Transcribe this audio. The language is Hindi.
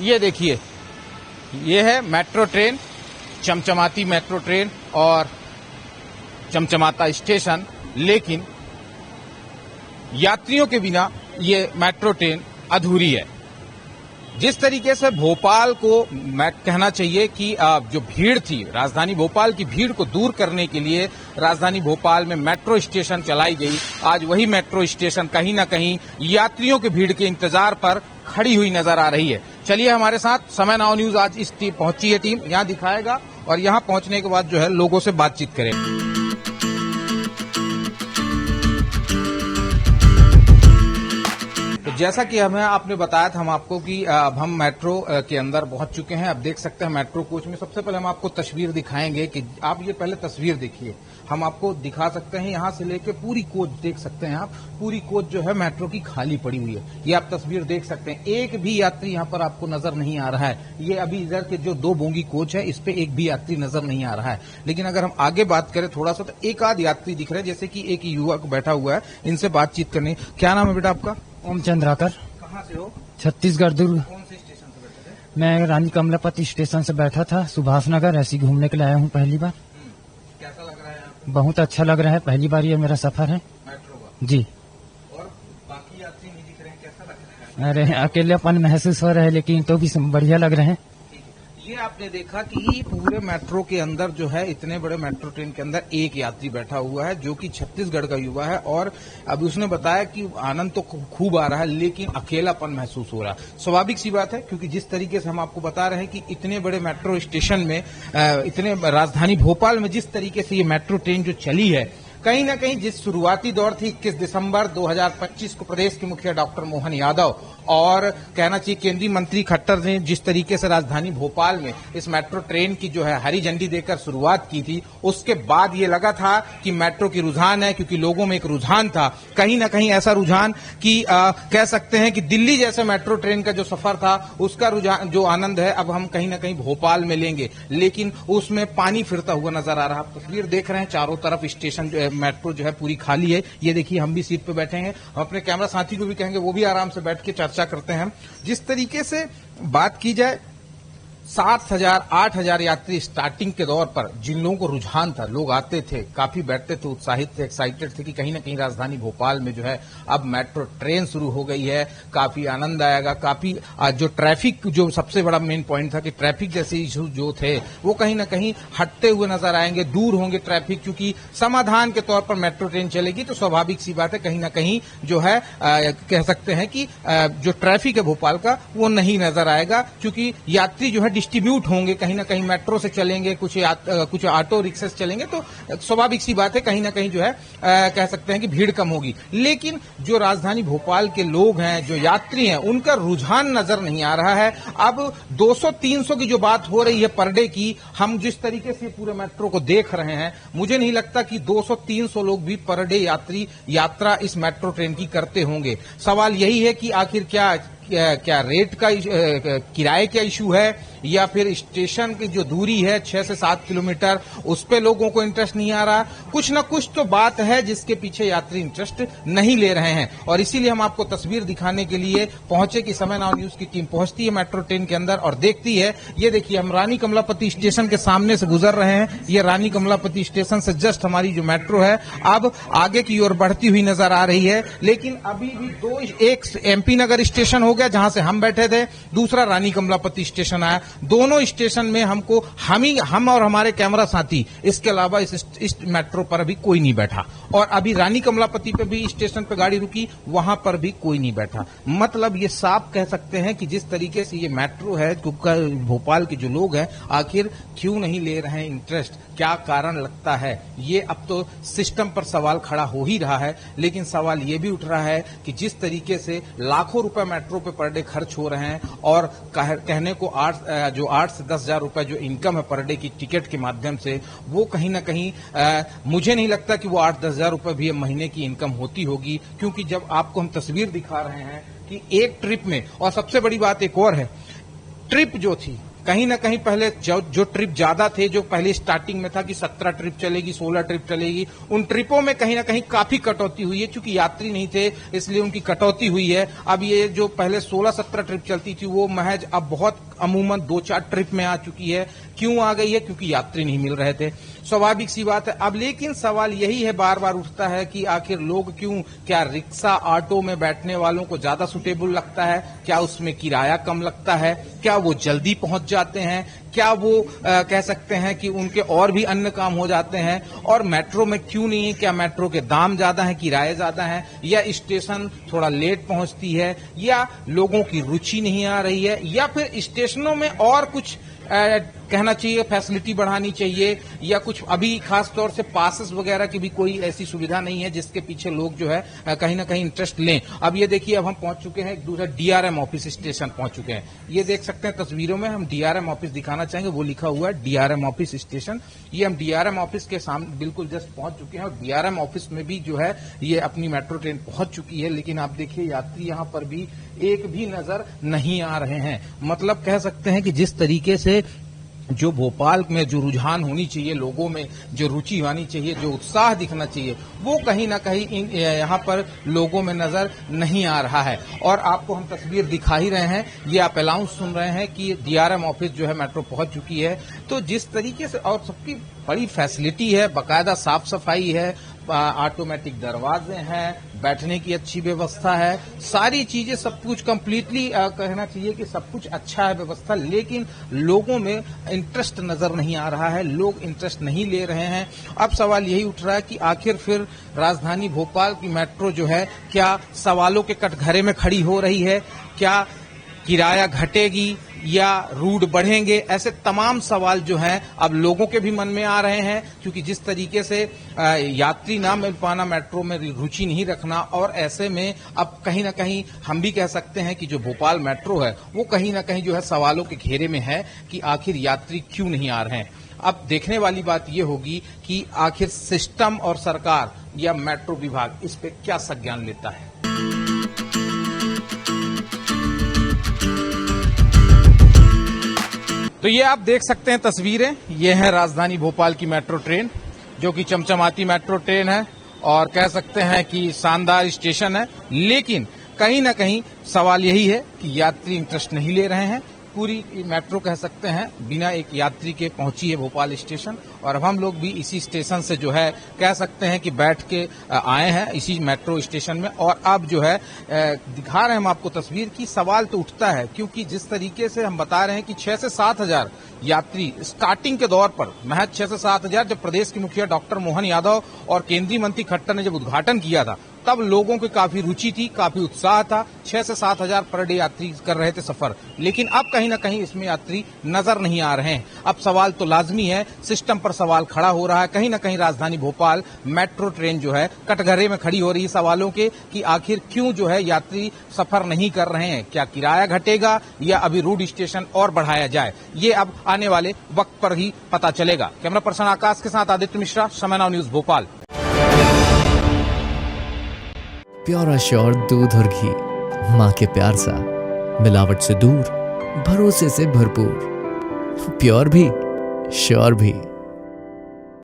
ये देखिए, ये है मेट्रो ट्रेन, चमचमाती मेट्रो ट्रेन और चमचमाता स्टेशन, लेकिन यात्रियों के बिना ये मेट्रो ट्रेन अधूरी है। जिस तरीके से भोपाल को मैं कहना चाहिए कि जो भीड़ थी, राजधानी भोपाल की भीड़ को दूर करने के लिए राजधानी भोपाल में मेट्रो स्टेशन चलाई गई, आज वही मेट्रो स्टेशन कहीं ना कहीं यात्रियों की भीड़ के इंतजार पर खड़ी हुई नजर आ रही है। चलिए हमारे साथ समय नाउ न्यूज आज इस पहुंची है टीम, यहाँ दिखाएगा और यहाँ पहुंचने के बाद जो है लोगों से बातचीत करें। जैसा कि हमें आपने बताया था हम आपको कि अब हम मेट्रो के अंदर पहुंच चुके हैं। अब देख सकते हैं मेट्रो कोच में। सबसे पहले हम आपको तस्वीर दिखाएंगे कि आप ये पहले तस्वीर देखिए, हम आपको दिखा सकते हैं यहाँ से लेके पूरी कोच देख सकते हैं आप, पूरी कोच जो है मेट्रो की खाली पड़ी हुई है। ये आप तस्वीर देख सकते हैं, एक भी यात्री यहाँ पर आपको नजर नहीं आ रहा है। ये अभी इधर के जो 2 बोगी कोच है इस पे एक भी यात्री नजर नहीं आ रहा है। लेकिन अगर हम आगे बात करें थोड़ा सा, तो एक आध यात्री दिख रहे हैं, जैसे कि एक युवक बैठा हुआ है, इनसे बातचीत करनी। क्या नाम है बेटा आपका? ओम चंद्राकर। कहाँ से हो? छत्तीसगढ़, दुर्ग। कौन से स्टेशन से बैठे थे? मैं रानी कमलापति स्टेशन से बैठा था, सुभाष नगर। ऐसे ही घूमने के लिए आया हूँ पहली बार। कैसा लग रहा है आपको? बहुत अच्छा लग रहा है, पहली बार ये मेरा सफर है मेट्रो का। जी। और बाकी यात्री नहीं दिख रहे हैं, कैसा लग रहा है? अरे अकेलेपन महसूस हो रहा है, लेकिन तो भी बढ़िया लग रहे हैं। ये आपने देखा कि पूरे मेट्रो के अंदर जो है, इतने बड़े मेट्रो ट्रेन के अंदर एक यात्री बैठा हुआ है जो कि छत्तीसगढ़ का युवा है, और अब उसने बताया कि आनंद तो खूब आ रहा है लेकिन अकेलापन महसूस हो रहा है। स्वाभाविक सी बात है, क्योंकि जिस तरीके से हम आपको बता रहे हैं कि इतने बड़े मेट्रो स्टेशन में, इतने राजधानी भोपाल में जिस तरीके से ये मेट्रो ट्रेन जो चली है, कहीं ना कहीं जिस शुरुआती दौर थी 21 दिसंबर 2025 को प्रदेश के मुखिया डॉक्टर मोहन यादव और कहना चाहिए केंद्रीय मंत्री खट्टर ने जिस तरीके से राजधानी भोपाल में इस मेट्रो ट्रेन की जो है हरी झंडी देकर शुरुआत की थी, उसके बाद ये लगा था कि मेट्रो की रुझान है, क्योंकि लोगों में एक रुझान था, कहीं ना कहीं ऐसा रुझान कि कह सकते हैं कि दिल्ली जैसे मेट्रो ट्रेन का जो सफर था उसका रुझान, जो आनंद है, अब हम कहीं ना कहीं भोपाल में लेंगे। लेकिन उसमें पानी फिरता हुआ नजर आ रहा है। आप तस्वीर देख रहे हैं, चारों तरफ स्टेशन जो है, मेट्रो जो है पूरी खाली है। ये देखिए, हम भी सीट पे बैठे हैं, हम अपने कैमरा साथी को भी कहेंगे वो भी आराम से बैठ के चर्चा करते हैं। जिस तरीके से बात की जाए, 7,000 8,000 यात्री स्टार्टिंग के दौर पर जिन लोगों को रुझान था, लोग आते थे, काफी बैठते थे, उत्साहित थे, एक्साइटेड थे कि कहीं ना कहीं राजधानी भोपाल में जो है अब मेट्रो ट्रेन शुरू हो गई है, काफी आनंद आएगा। काफी जो ट्रैफिक, जो सबसे बड़ा मेन पॉइंट था कि ट्रैफिक जैसे इशू जो थे वो कहीं ना कहीं हटते हुए नजर आएंगे, दूर होंगे ट्रैफिक, क्योंकि समाधान के तौर पर मेट्रो ट्रेन चलेगी। तो स्वाभाविक सी बात है, कहीं ना कहीं जो है कह सकते हैं कि जो ट्रैफिक है भोपाल का वो नहीं नजर आएगा, क्योंकि यात्री जो है डिस्ट्रीब्यूट होंगे, कहीं ना कहीं मेट्रो से चलेंगे, कुछ ऑटो रिक्शा से चलेंगे, तो स्वाभाविक सी बात है कहीं ना कहीं जो है कह सकते हैं कि भीड़ कम होगी। लेकिन जो राजधानी भोपाल के लोग हैं, जो यात्री हैं, उनका रुझान नजर नहीं आ रहा है। अब 200-300 की जो बात हो रही है पर डे की, हम जिस तरीके से पूरे मेट्रो को देख रहे हैं, मुझे नहीं लगता कि 200-300 लोग भी पर डे यात्रा इस मेट्रो ट्रेन की करते होंगे। सवाल यही है कि आखिर क्या रेट का किराए का इशू है, या फिर स्टेशन की जो दूरी है 6 से 7 किलोमीटर, उस पे लोगों को इंटरेस्ट नहीं आ रहा। कुछ न कुछ तो बात है जिसके पीछे यात्री इंटरेस्ट नहीं ले रहे हैं, और इसीलिए हम आपको तस्वीर दिखाने के लिए पहुंचे कि समय नाउ न्यूज की टीम पहुंचती है मेट्रो ट्रेन के अंदर और देखती है। ये देखिए, हम रानी कमलापति स्टेशन के सामने से गुजर रहे हैं। ये रानी कमलापति स्टेशन से जस्ट हमारी जो मेट्रो है अब आगे की ओर बढ़ती हुई नजर आ रही है। लेकिन अभी भी एक MP नगर स्टेशन हो गया जहां से हम बैठे थे, दूसरा रानी कमलापति स्टेशन आया। दोनों स्टेशन में हमको हम और हमारे कैमरा साथी, इसके अलावा इस मेट्रो पर अभी कोई नहीं बैठा, और अभी रानी कमलापति पे भी स्टेशन पे गाड़ी रुकी, वहां पर भी कोई नहीं बैठा। मतलब ये साफ कह सकते हैं कि जिस तरीके से ये मेट्रो है, भोपाल के जो लोग हैं आखिर क्यों नहीं ले रहे हैं इंटरेस्ट, क्या कारण लगता है? ये अब तो सिस्टम पर सवाल खड़ा हो ही रहा है। लेकिन सवाल ये भी उठ रहा है कि जिस तरीके से लाखों रुपए मेट्रो पे पर डे खर्च हो रहे हैं, और कहने को 8 से 10 हजार रुपए जो इनकम है पर डे की टिकट के माध्यम से, वो कहीं ना कहीं मुझे नहीं लगता कि वो 8-10 हजार रुपए भी महीने की इनकम होती होगी। क्योंकि जब आपको हम तस्वीर दिखा रहे हैं कि एक ट्रिप में, और सबसे बड़ी बात एक और है, ट्रिप जो थी कहीं ना कहीं पहले जो ट्रिप ज्यादा थे, जो पहले स्टार्टिंग में था कि 17 ट्रिप चलेगी, 16 ट्रिप चलेगी, उन ट्रिपों में कहीं ना कहीं काफी कटौती हुई है। चूंकि यात्री नहीं थे इसलिए उनकी कटौती हुई है। अब ये जो पहले 16-17 ट्रिप चलती थी वो महज अब बहुत अमूमन 2-4 ट्रिप में आ चुकी है। क्यों आ गई है? क्योंकि यात्री नहीं मिल रहे थे, स्वाभाविक सी बात है। अब लेकिन सवाल यही है, बार बार उठता है कि आखिर लोग क्यों, क्या रिक्शा ऑटो में बैठने वालों को ज्यादा सुटेबल लगता है? क्या उसमें किराया कम लगता है? क्या वो जल्दी पहुंच जाते हैं? क्या वो कह सकते हैं कि उनके और भी अन्य काम हो जाते हैं? और मेट्रो में क्यों नहीं है? क्या मेट्रो के दाम ज्यादा हैं, किराए ज्यादा हैं, या स्टेशन थोड़ा लेट पहुंचती है, या लोगों की रुचि नहीं आ रही है, या फिर स्टेशनों में और कुछ कहना चाहिए, फैसिलिटी बढ़ानी चाहिए, या कुछ अभी खास तौर से पासेस वगैरह की भी कोई ऐसी सुविधा नहीं है जिसके पीछे लोग जो है कहीं ना कहीं इंटरेस्ट लें। अब ये देखिए, अब हम पहुंच चुके हैं एक दूसरा डीआरएम ऑफिस स्टेशन पहुंच चुके हैं। ये देख सकते हैं तस्वीरों में, हम डीआरएम ऑफिस दिखाना चाहेंगे, वो लिखा हुआ है डीआरएम ऑफिस स्टेशन। ये हम डीआरएम ऑफिस के सामने बिल्कुल जस्ट पहुंच चुके हैं, और डीआरएम ऑफिस में भी जो है ये अपनी मेट्रो ट्रेन पहुंच चुकी है। लेकिन आप देखिए, यात्री यहां पर भी एक भी नजर नहीं आ रहे हैं। मतलब कह सकते हैं कि जिस तरीके से जो भोपाल में जो रुझान होनी चाहिए, लोगों में जो रुचि होनी चाहिए, जो उत्साह दिखना चाहिए, वो कहीं ना कहीं यहाँ पर लोगों में नजर नहीं आ रहा है। और आपको हम तस्वीर दिखा ही रहे हैं, ये आप अनाउंस सुन रहे हैं कि डीआरएम ऑफिस जो है मेट्रो पहुंच चुकी है। तो जिस तरीके से, और सबकी बड़ी फैसिलिटी है, बाकायदा साफ सफाई है, ऑटोमेटिक दरवाजे हैं, बैठने की अच्छी व्यवस्था है, सारी चीजें सब कुछ कंप्लीटली कहना चाहिए कि सब कुछ अच्छा है व्यवस्था। लेकिन लोगों में इंटरेस्ट नजर नहीं आ रहा है, लोग इंटरेस्ट नहीं ले रहे हैं। अब सवाल यही उठ रहा है कि आखिर फिर राजधानी भोपाल की मेट्रो जो है, क्या सवालों के कटघरे में खड़ी हो रही है? क्या किराया घटेगी या रूट बढ़ेंगे? ऐसे तमाम सवाल जो हैं अब लोगों के भी मन में आ रहे हैं, क्योंकि जिस तरीके से यात्री ना मिल पाना, मेट्रो में रुचि नहीं रखना, और ऐसे में अब कहीं ना कहीं हम भी कह सकते हैं कि जो भोपाल मेट्रो है वो कहीं ना कहीं जो है सवालों के घेरे में है कि आखिर यात्री क्यों नहीं आ रहे हैं। अब देखने वाली बात ये होगी कि आखिर सिस्टम और सरकार या मेट्रो विभाग इस पे क्या संज्ञान लेता है। तो ये आप देख सकते हैं तस्वीरें, ये है राजधानी भोपाल की मेट्रो ट्रेन, जो कि चमचमाती मेट्रो ट्रेन है और कह सकते हैं कि शानदार स्टेशन है। लेकिन कहीं ना कहीं सवाल यही है कि यात्री इंटरेस्ट नहीं ले रहे हैं। पूरी मेट्रो कह सकते हैं बिना एक यात्री के पहुंची है भोपाल स्टेशन, और अब हम लोग भी इसी स्टेशन से जो है कह सकते हैं कि बैठ के आए हैं इसी मेट्रो स्टेशन में। और अब जो है दिखा रहे हैं हम आपको तस्वीर की। सवाल तो उठता है, क्योंकि जिस तरीके से हम बता रहे हैं कि 6 से 7 हजार यात्री स्टार्टिंग के दौर पर, महज 6 से 7 हजार, जब प्रदेश के मुखिया डॉक्टर मोहन यादव और केंद्रीय मंत्री खट्टर ने जब उद्घाटन किया था, तब लोगों की काफी रुचि थी, काफी उत्साह था। 6 से 7 हजार पर डे यात्री कर रहे थे सफर। लेकिन अब कहीं ना कहीं इसमें यात्री नजर नहीं आ रहे हैं। अब सवाल तो लाजमी है, सिस्टम पर सवाल खड़ा हो रहा है। कहीं ना कहीं राजधानी भोपाल मेट्रो ट्रेन जो है कटघरे में खड़ी हो रही है सवालों के, कि आखिर क्यों जो है यात्री सफर नहीं कर रहे हैं। क्या किराया घटेगा या अभी रूट स्टेशन और बढ़ाया जाए, ये अब आने वाले वक्त पर ही पता चलेगा। कैमरा पर्सन आकाश के साथ आदित्य मिश्रा, समय now news Bhopal. Pure sure दूध और घी, माँ के प्यार सा, मिलावट से दूर, भरोसे से भरपूर, प्योर भी श्योर भी।